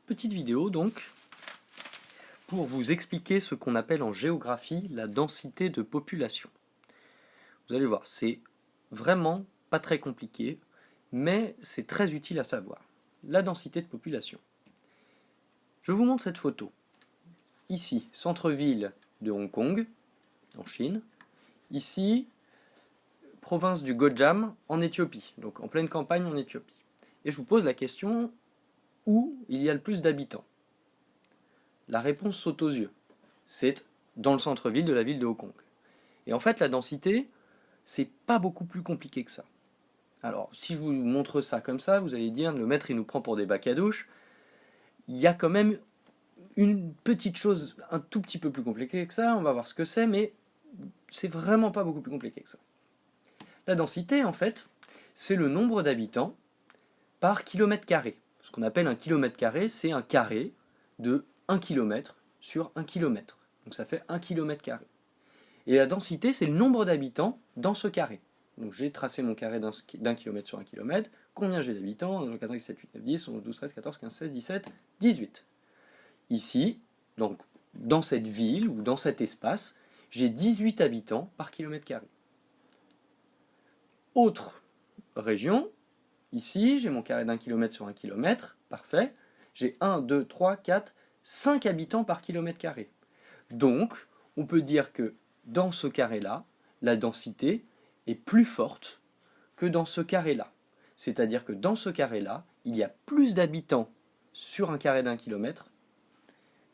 Petite vidéo donc pour vous expliquer ce qu'on appelle en géographie la densité de population. Vous allez voir, c'est vraiment pas très compliqué, mais c'est très utile à savoir. La densité de population. Je vous montre cette photo. Ici, centre-ville de Hong Kong, en Chine. Ici, province du Gojam, en Éthiopie, donc en pleine campagne en Éthiopie. Et je vous pose la question, où il y a le plus d'habitants? La réponse saute aux yeux. C'est dans le centre-ville de la ville de Hong Kong. Et en fait, la densité, c'est pas beaucoup plus compliqué que ça. Alors, si je vous montre ça comme ça, vous allez dire, le maître, il nous prend pour des bacs à douche. Il y a quand même une petite chose un tout petit peu plus compliquée que ça, on va voir ce que c'est, mais c'est vraiment pas beaucoup plus compliqué que ça. La densité, en fait, c'est le nombre d'habitants par kilomètre carré. Ce qu'on appelle un kilomètre carré, c'est un carré de 1 km sur 1 km. Donc ça fait 1 km carré. Et la densité, c'est le nombre d'habitants dans ce carré. Donc j'ai tracé mon carré d'un kilomètre sur 1 km. Combien j'ai d'habitants? 15, 16, 7, 8, 9, 10, 11, 12, 13, 14, 15, 16, 17, 18. Ici, donc dans cette ville ou dans cet espace, j'ai 18 habitants par kilomètre carré. Autre région, ici, j'ai mon carré d'un kilomètre sur 1 km, parfait. J'ai 1, 2, 3, 4, 5 habitants par kilomètre carré. Donc, on peut dire que dans ce carré-là, la densité est plus forte que dans ce carré-là. C'est-à-dire que dans ce carré-là, il y a plus d'habitants sur un carré d'un kilomètre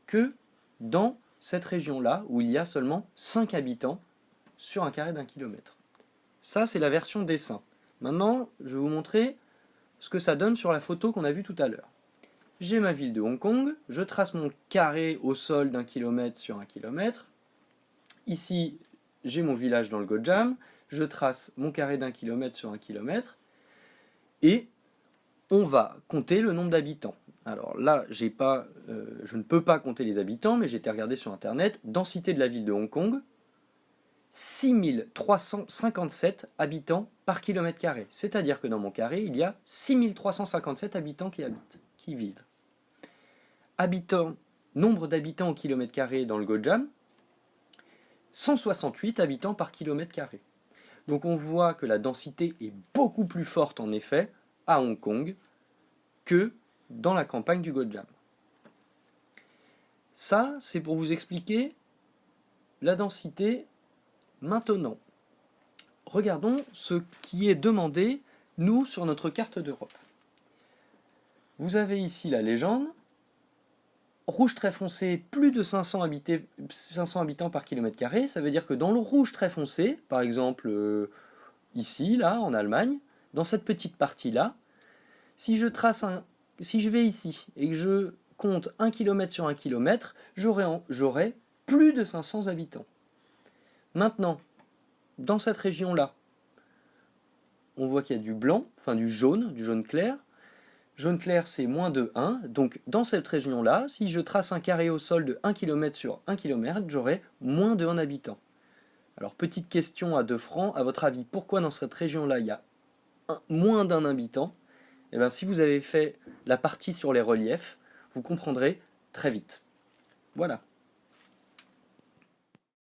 que dans cette région-là, où il y a seulement 5 habitants sur un carré d'un kilomètre. Ça, c'est la version dessin. Maintenant, je vais vous montrer ce que ça donne sur la photo qu'on a vue tout à l'heure. J'ai ma ville de Hong Kong, je trace mon carré au sol d'un kilomètre sur 1 kilomètre. Ici, j'ai mon village dans le Gojam, je trace mon carré d'un kilomètre sur 1 kilomètre. Et on va compter le nombre d'habitants. Alors là, je ne peux pas compter les habitants, mais j'ai été regarder sur Internet. Densité de la ville de Hong Kong, 6357 habitants par kilomètre carré. C'est-à-dire que dans mon carré, il y a 6357 habitants qui vivent. Nombre d'habitants au kilomètre carré dans le Gojam, 168 habitants par kilomètre carré. Donc on voit que la densité est beaucoup plus forte en effet à Hong Kong que dans la campagne du Gojam. Ça, c'est pour vous expliquer la densité. Maintenant, regardons ce qui est demandé, nous, sur notre carte d'Europe. Vous avez ici la légende. Rouge très foncé, plus de 500 habitants par kilomètre carré. Ça veut dire que dans le rouge très foncé, par exemple ici, là, en Allemagne, dans cette petite partie-là, si je vais ici et que je compte 1 km sur 1 km, j'aurai plus de 500 habitants. Maintenant, dans cette région-là, on voit qu'il y a du blanc, enfin du jaune clair. Jaune clair, c'est moins de 1. Donc, dans cette région-là, si je trace un carré au sol de 1 km sur 1 km, j'aurai moins de 1 habitant. Alors, petite question à 2 francs. À votre avis, pourquoi dans cette région-là, il y a moins d'un habitant? Eh bien, si vous avez fait la partie sur les reliefs, vous comprendrez très vite. Voilà.